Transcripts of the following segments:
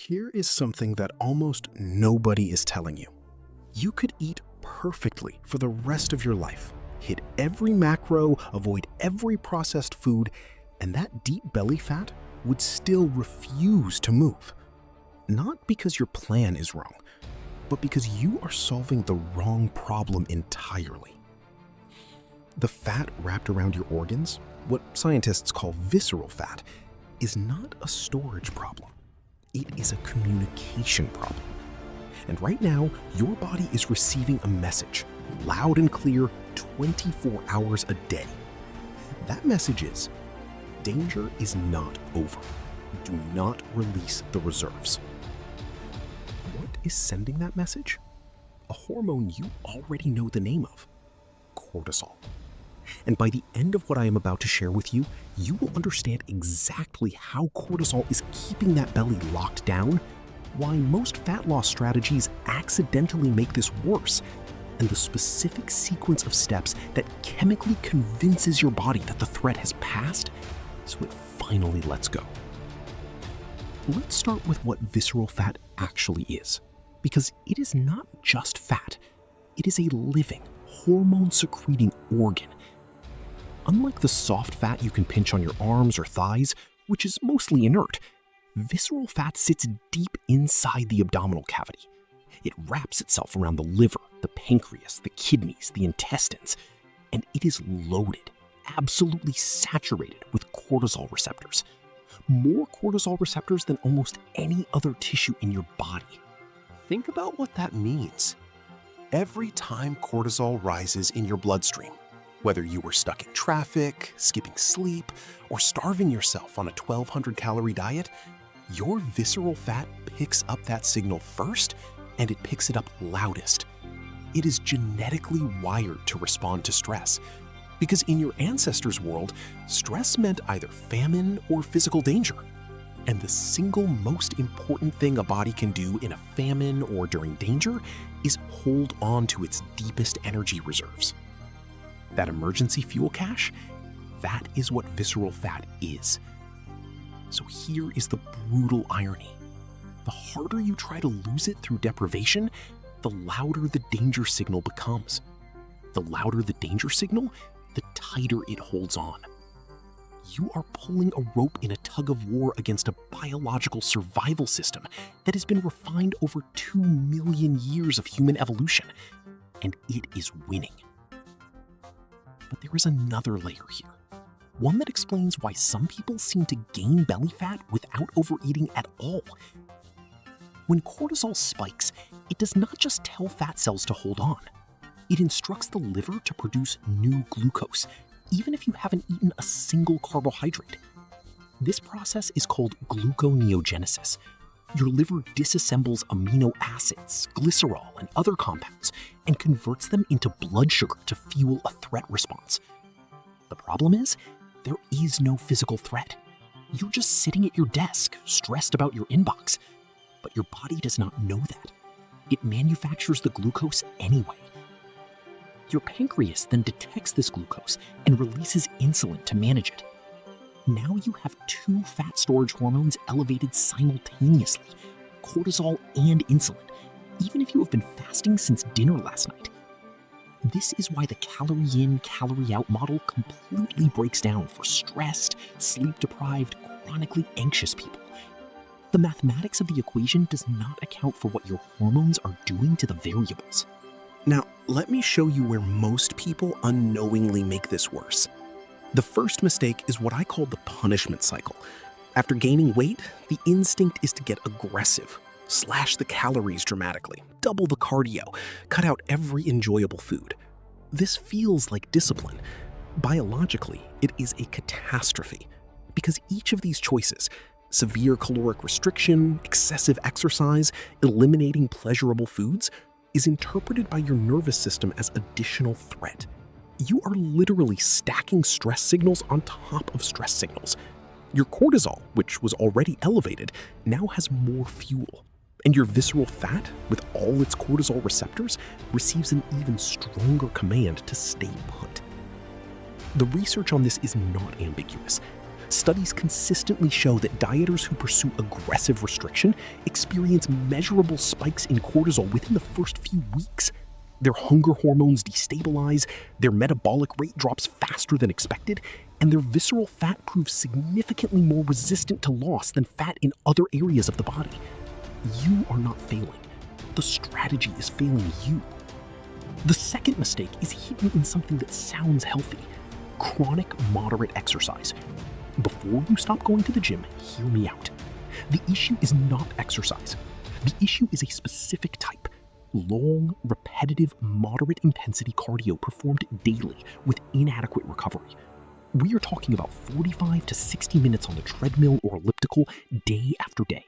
Here is something that almost nobody is telling you. You could eat perfectly for the rest of your life, hit every macro, avoid every processed food, and that deep belly fat would still refuse to move. Not because your plan is wrong, but because you are solving the wrong problem entirely. The fat wrapped around your organs, what scientists call visceral fat, is not a storage problem. It is a communication problem. And right now, your body is receiving a message, loud and clear, 24 hours a day. That message is, danger is not over. Do not release the reserves. What is sending that message? A hormone you already know the name of, cortisol. And by the end of what I am about to share with you, you will understand exactly how cortisol is keeping that belly locked down, why most fat loss strategies accidentally make this worse, and the specific sequence of steps that chemically convinces your body that the threat has passed, so it finally lets go. Let's start with what visceral fat actually is, because it is not just fat. It is a living, hormone-secreting organ. Unlike the soft fat you can pinch on your arms or thighs, which is mostly inert, visceral fat sits deep inside the abdominal cavity. It wraps itself around the liver, the pancreas, the kidneys, the intestines, and it is loaded, absolutely saturated with cortisol receptors. More cortisol receptors than almost any other tissue in your body. Think about what that means. Every time cortisol rises in your bloodstream, whether you were stuck in traffic, skipping sleep, or starving yourself on a 1,200-calorie diet, your visceral fat picks up that signal first, and it picks it up loudest. It is genetically wired to respond to stress, because in your ancestors' world, stress meant either famine or physical danger. And the single most important thing a body can do in a famine or during danger is hold on to its deepest energy reserves. That emergency fuel cache, that is what visceral fat is. So here is the brutal irony. The harder you try to lose it through deprivation, the louder the danger signal becomes. The louder the danger signal, the tighter it holds on. You are pulling a rope in a tug of war against a biological survival system that has been refined over 2 million years of human evolution, and it is winning. But there is another layer here, one that explains why some people seem to gain belly fat without overeating at all. When cortisol spikes, it does not just tell fat cells to hold on. It instructs the liver to produce new glucose, even if you haven't eaten a single carbohydrate. This process is called gluconeogenesis. Your liver disassembles amino acids, glycerol, and other compounds, and converts them into blood sugar to fuel a threat response. The problem is, there is no physical threat. You're just sitting at your desk, stressed about your inbox. But your body does not know that. It manufactures the glucose anyway. Your pancreas then detects this glucose and releases insulin to manage it. Now you have 2 fat storage hormones elevated simultaneously, cortisol and insulin, even if you have been fasting since dinner last night. This is why the calorie in, calorie out model completely breaks down for stressed, sleep-deprived, chronically anxious people. The mathematics of the equation does not account for what your hormones are doing to the variables. Now, let me show you where most people unknowingly make this worse. The first mistake is what I call the punishment cycle. After gaining weight, the instinct is to get aggressive, slash the calories dramatically, double the cardio, cut out every enjoyable food. This feels like discipline. Biologically, it is a catastrophe, because each of these choices, severe caloric restriction, excessive exercise, eliminating pleasurable foods, is interpreted by your nervous system as additional threat. You are literally stacking stress signals on top of stress signals. Your cortisol, which was already elevated, now has more fuel. And your visceral fat, with all its cortisol receptors, receives an even stronger command to stay put. The research on this is not ambiguous. Studies consistently show that dieters who pursue aggressive restriction experience measurable spikes in cortisol within the first few weeks. Their hunger hormones destabilize, their metabolic rate drops faster than expected, and their visceral fat proves significantly more resistant to loss than fat in other areas of the body. You are not failing. The strategy is failing you. The second mistake is hidden in something that sounds healthy: chronic moderate exercise. Before you stop going to the gym, hear me out. The issue is not exercise. The issue is a specific type: long, repetitive, moderate intensity cardio performed daily with inadequate recovery. We are talking about 45 to 60 minutes on the treadmill or elliptical day after day.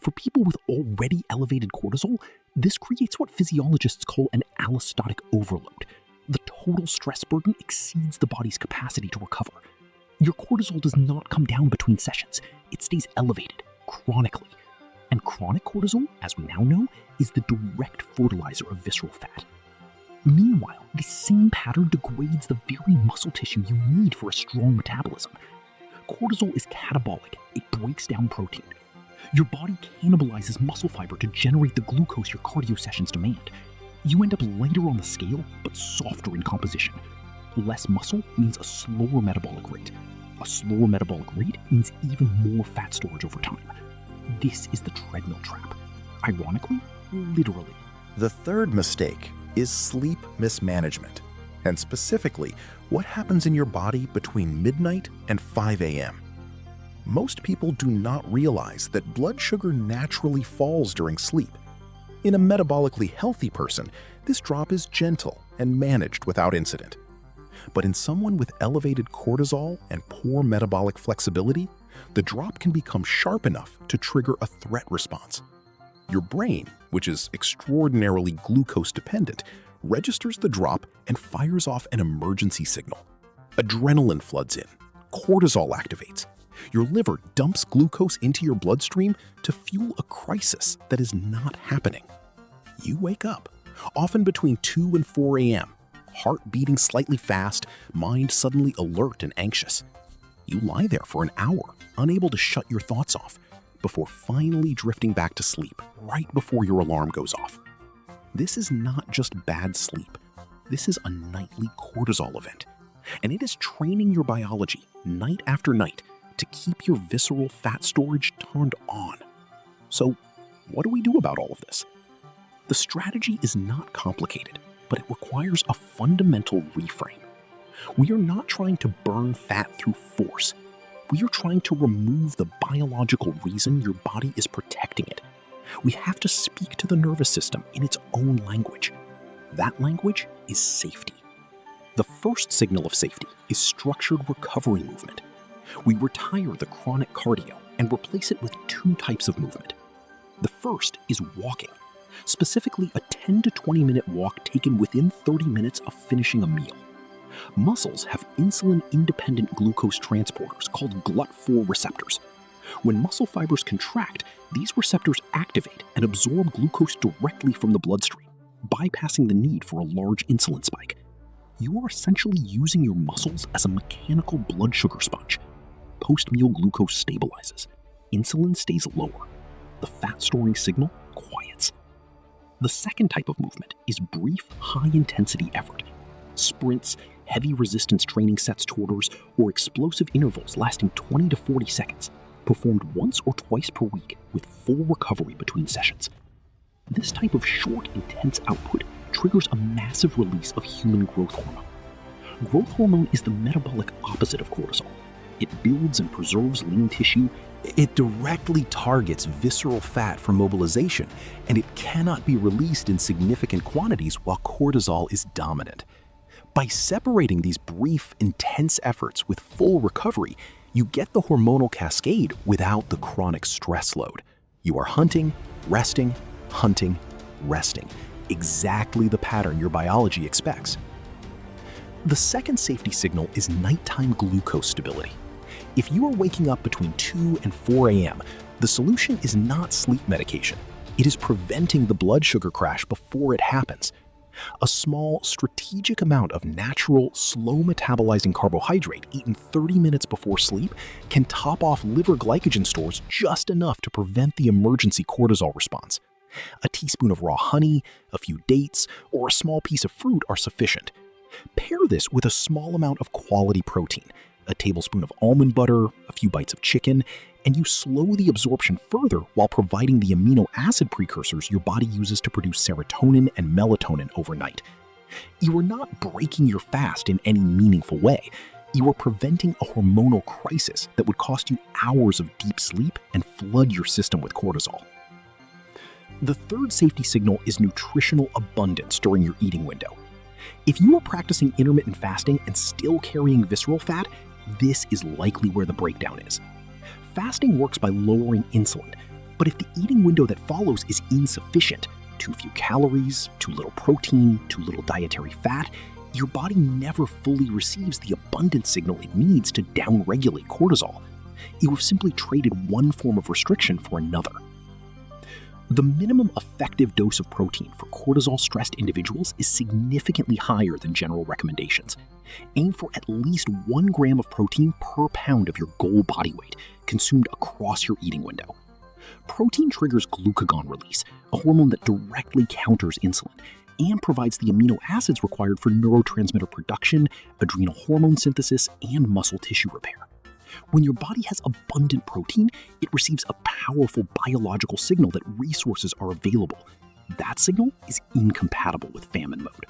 For people with already elevated cortisol, this creates what physiologists call an allostatic overload. The total stress burden exceeds the body's capacity to recover. Your cortisol does not come down between sessions. It stays elevated chronically. And chronic cortisol, as we now know, is the direct fertilizer of visceral fat. Meanwhile, this same pattern degrades the very muscle tissue you need for a strong metabolism. Cortisol is catabolic. It breaks down protein. Your body cannibalizes muscle fiber to generate the glucose your cardio sessions demand. You end up lighter on the scale, but softer in composition. Less muscle means a slower metabolic rate. A slower metabolic rate means even more fat storage over time. This is the treadmill trap. Ironically, literally. The third mistake is sleep mismanagement, and specifically, what happens in your body between midnight and 5 a.m. Most people do not realize that blood sugar naturally falls during sleep. In a metabolically healthy person, this drop is gentle and managed without incident. But in someone with elevated cortisol and poor metabolic flexibility, the drop can become sharp enough to trigger a threat response. Your brain, which is extraordinarily glucose dependent, registers the drop and fires off an emergency signal. Adrenaline floods in, cortisol activates. Your liver dumps glucose into your bloodstream to fuel a crisis that is not happening. You wake up, often between 2 and 4 a.m., heart beating slightly fast, mind suddenly alert and anxious. You lie there for an hour, unable to shut your thoughts off, before finally drifting back to sleep right before your alarm goes off. This is not just bad sleep. This is a nightly cortisol event, and it is training your biology night after night to keep your visceral fat storage turned on. So, what do we do about all of this? The strategy is not complicated, but it requires a fundamental reframe. We are not trying to burn fat through force. We are trying to remove the biological reason your body is protecting it. We have to speak to the nervous system in its own language. That language is safety. The first signal of safety is structured recovery movement. We retire the chronic cardio and replace it with two types of movement. The first is walking, specifically a 10 to 20 minute walk taken within 30 minutes of finishing a meal. Muscles have insulin-independent glucose transporters called GLUT4 receptors. When muscle fibers contract, these receptors activate and absorb glucose directly from the bloodstream, bypassing the need for a large insulin spike. You are essentially using your muscles as a mechanical blood sugar sponge. Post-meal glucose stabilizes. Insulin stays lower. The fat-storing signal quiets. The second type of movement is brief, high-intensity effort. Sprints, heavy resistance training sets to orders, or explosive intervals lasting 20 to 40 seconds, performed once or twice per week with full recovery between sessions. This type of short, intense output triggers a massive release of human growth hormone. Growth hormone is the metabolic opposite of cortisol. It builds and preserves lean tissue. It directly targets visceral fat for mobilization, and it cannot be released in significant quantities while cortisol is dominant. By separating these brief, intense efforts with full recovery, you get the hormonal cascade without the chronic stress load. You are hunting, resting, exactly the pattern your biology expects. The second safety signal is nighttime glucose stability. If you are waking up between 2 and 4 a.m., the solution is not sleep medication. It is preventing the blood sugar crash before it happens. A small, strategic amount of natural, slow-metabolizing carbohydrate eaten 30 minutes before sleep can top off liver glycogen stores just enough to prevent the emergency cortisol response. A teaspoon of raw honey, a few dates, or a small piece of fruit are sufficient. Pair this with a small amount of quality protein, a tablespoon of almond butter, a few bites of chicken, and you slow the absorption further while providing the amino acid precursors your body uses to produce serotonin and melatonin overnight. You are not breaking your fast in any meaningful way. You are preventing a hormonal crisis that would cost you hours of deep sleep and flood your system with cortisol. The third safety signal is nutritional abundance during your eating window. If you are practicing intermittent fasting and still carrying visceral fat, this is likely where the breakdown is. Fasting works by lowering insulin, but if the eating window that follows is insufficient, too few calories, too little protein, too little dietary fat, your body never fully receives the abundance signal it needs to downregulate cortisol. You have simply traded one form of restriction for another. The minimum effective dose of protein for cortisol-stressed individuals is significantly higher than general recommendations. Aim for at least 1 gram of protein per pound of your goal body weight, consumed across your eating window. Protein triggers glucagon release, a hormone that directly counters insulin, and provides the amino acids required for neurotransmitter production, adrenal hormone synthesis, and muscle tissue repair. When your body has abundant protein, it receives a powerful biological signal that resources are available. That signal is incompatible with famine mode.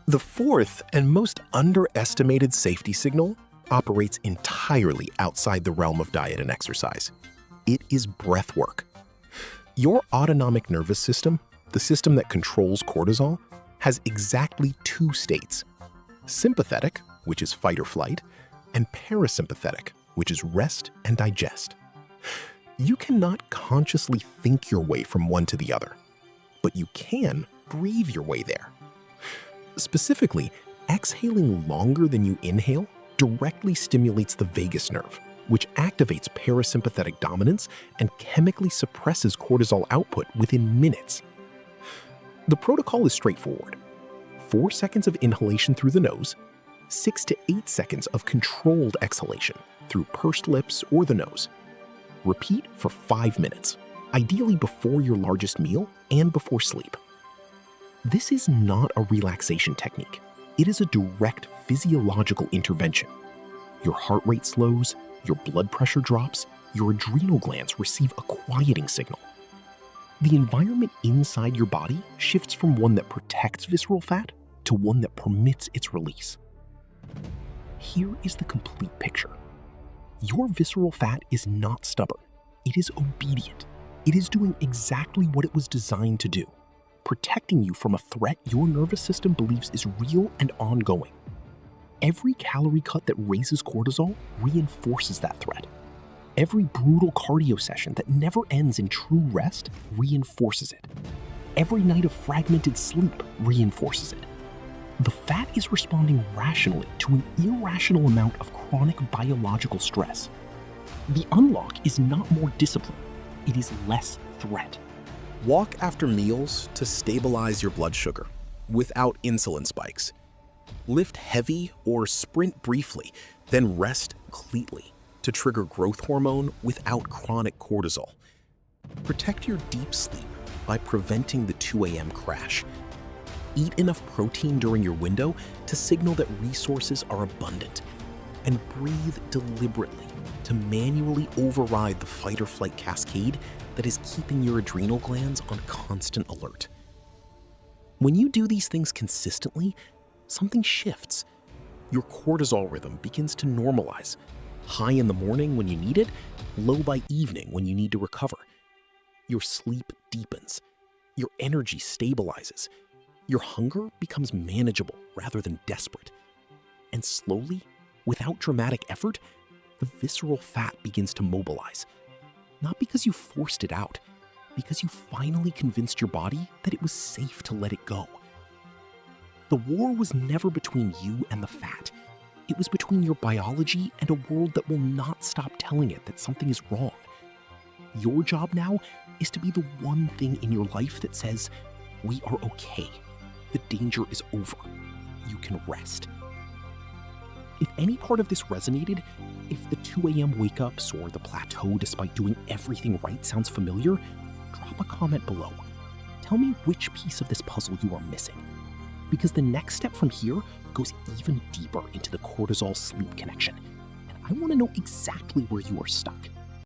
The fourth and most underestimated safety signal operates entirely outside the realm of diet and exercise. It is breath work. Your autonomic nervous system, the system that controls cortisol, has exactly 2 states: sympathetic, which is fight or flight, and parasympathetic, which is rest and digest. You cannot consciously think your way from one to the other, but you can breathe your way there. Specifically, exhaling longer than you inhale directly stimulates the vagus nerve, which activates parasympathetic dominance and chemically suppresses cortisol output within minutes. The protocol is straightforward: 4 seconds of inhalation through the nose, 6 to 8 seconds of controlled exhalation through pursed lips or the nose. Repeat for 5 minutes, ideally before your largest meal and before sleep. This is not a relaxation technique. It is a direct physiological intervention. Your heart rate slows, your blood pressure drops, your adrenal glands receive a quieting signal. The environment inside your body shifts from one that protects visceral fat to one that permits its release. Here is the complete picture. Your visceral fat is not stubborn. It is obedient. It is doing exactly what it was designed to do, protecting you from a threat your nervous system believes is real and ongoing. Every calorie cut that raises cortisol reinforces that threat. Every brutal cardio session that never ends in true rest reinforces it. Every night of fragmented sleep reinforces it. The fat is responding rationally to an irrational amount of chronic biological stress. The unlock is not more discipline, it is less threat. Walk after meals to stabilize your blood sugar without insulin spikes. Lift heavy or sprint briefly, then rest completely to trigger growth hormone without chronic cortisol. Protect your deep sleep by preventing the 2 a.m. crash. Eat enough protein during your window to signal that resources are abundant, and breathe deliberately to manually override the fight or flight cascade that is keeping your adrenal glands on constant alert. When you do these things consistently, something shifts. Your cortisol rhythm begins to normalize. High in the morning when you need it, low by evening when you need to recover. Your sleep deepens. Your energy stabilizes. Your hunger becomes manageable rather than desperate. And slowly, without dramatic effort, the visceral fat begins to mobilize. Not because you forced it out, because you finally convinced your body that it was safe to let it go. The war was never between you and the fat. It was between your biology and a world that will not stop telling it that something is wrong. Your job now is to be the one thing in your life that says, we are okay. the danger is over. You can rest. If any part of this resonated, if the 2 a.m. wake-ups or the plateau despite doing everything right sounds familiar, drop a comment below. Tell me which piece of this puzzle you are missing. Because the next step from here goes even deeper into the cortisol-sleep connection. And I want to know exactly where you are stuck.